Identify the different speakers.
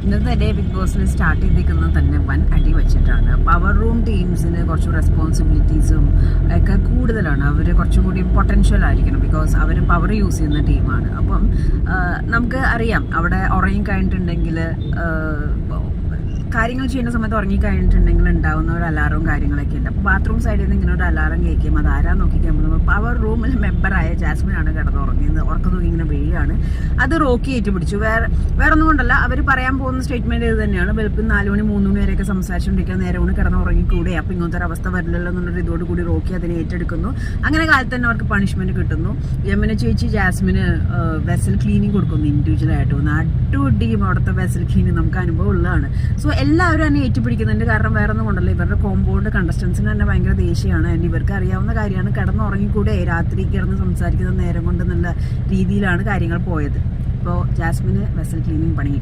Speaker 1: ഇന്നത്തെ day big ബോസിൽ start ചെയ്തിരിക്കുന്നത് തന്നെ വൻ അടി വെച്ചിട്ടാണ്. പവർ റൂം ടീംസിന് കുറച്ച് റെസ്പോൺസിബിലിറ്റീസും ഒക്കെ കൂടുതലാണ്. അവർ കുറച്ചും കൂടി പൊട്ടൻഷ്യൽ ആയിരിക്കണം, ബിക്കോസ് അവർ പവർ യൂസ് ചെയ്യുന്ന ടീമാണ്. അപ്പം നമുക്ക് അറിയാം, അവിടെ ഉറങ്ങിക്കഴിഞ്ഞിട്ടുണ്ടെങ്കിൽ കാര്യങ്ങൾ ചെയ്യുന്ന സമയത്ത് ഉറങ്ങിക്കഴിഞ്ഞിട്ടുണ്ടെങ്കിൽ ഉണ്ടാവുന്ന ഒരു അലാറവും കാര്യങ്ങളൊക്കെ ഉണ്ട്. അപ്പോൾ ബാത്റൂം സൈഡിൽ നിന്ന് ഇങ്ങനെ ഒരു അലാറം കേൾക്കും. അത് ആരാ നോക്കിക്കുമ്പോൾ പവർ റൂമിൽ മെമ്പറായ ജാസ്മിനാണ് കിടന്നുറങ്ങിയത്. ഉറക്കം തൂങ്ങി ഇങ്ങനെ വീഴാണ്. അത് റോക്കി ഏറ്റുപിടിച്ചു. വേറെ ഒന്നും കൊണ്ടല്ല, അവർ പറയാൻ പോകുന്ന സ്റ്റേറ്റ്മെന്റ് ഇത് തന്നെയാണ്. വെളുപ്പിന് 4 മണി 3 മണി വരെയൊക്കെ സംസാരിച്ചുകൊണ്ടിരിക്കുക, നേരെ കൊണ്ട് കിടന്നുറങ്ങിക്കൂടെ, അപ്പം ഇങ്ങനത്തെ ഒരു അവസ്ഥ വരില്ലല്ലോ എന്നുള്ളൊരു ഇതോടുകൂടി റോക്കി അതിനെ ഏറ്റെടുക്കുന്നു. അങ്ങനെ കാലത്ത് തന്നെ അവർക്ക് പണിഷ്മെന്റ് കിട്ടുന്നു. യമുന ചേച്ചി ജാസ്മിന് വെസൽ ക്ലീനിങ് കൊടുക്കുന്നു ഇൻഡിവിജ്വലായിട്ട്. നട്ടുടിയും അവിടുത്തെ വെസൽ ക്ലീനിങ് നമുക്ക് അനുഭവം ഉള്ളതാണ്. സോ എല്ലാവരും തന്നെ ഏറ്റുപിടിക്കുന്നുണ്ട്. കാരണം വേറെ ഒന്നും കൊണ്ടല്ല, ഇവരുടെ കോമ്പൗണ്ട് കണ്ടസ്റ്റൻസിന് തന്നെ ഭയങ്കര ദേഷ്യമാണ്. ആൻഡ് ഇവർക്ക് അറിയാവുന്ന കാര്യമാണ്, കിടന്നുറങ്ങിക്കൂടെ, രാത്രി കിടന്ന് സംസാരിക്കുന്ന നേരം കൊണ്ട് എന്നുള്ള രീതിയിലാണ് കാര്യങ്ങൾ പോയത്. ഇപ്പോൾ ജാസ്മിന് വെസൽ ക്ലീനിങ് പണി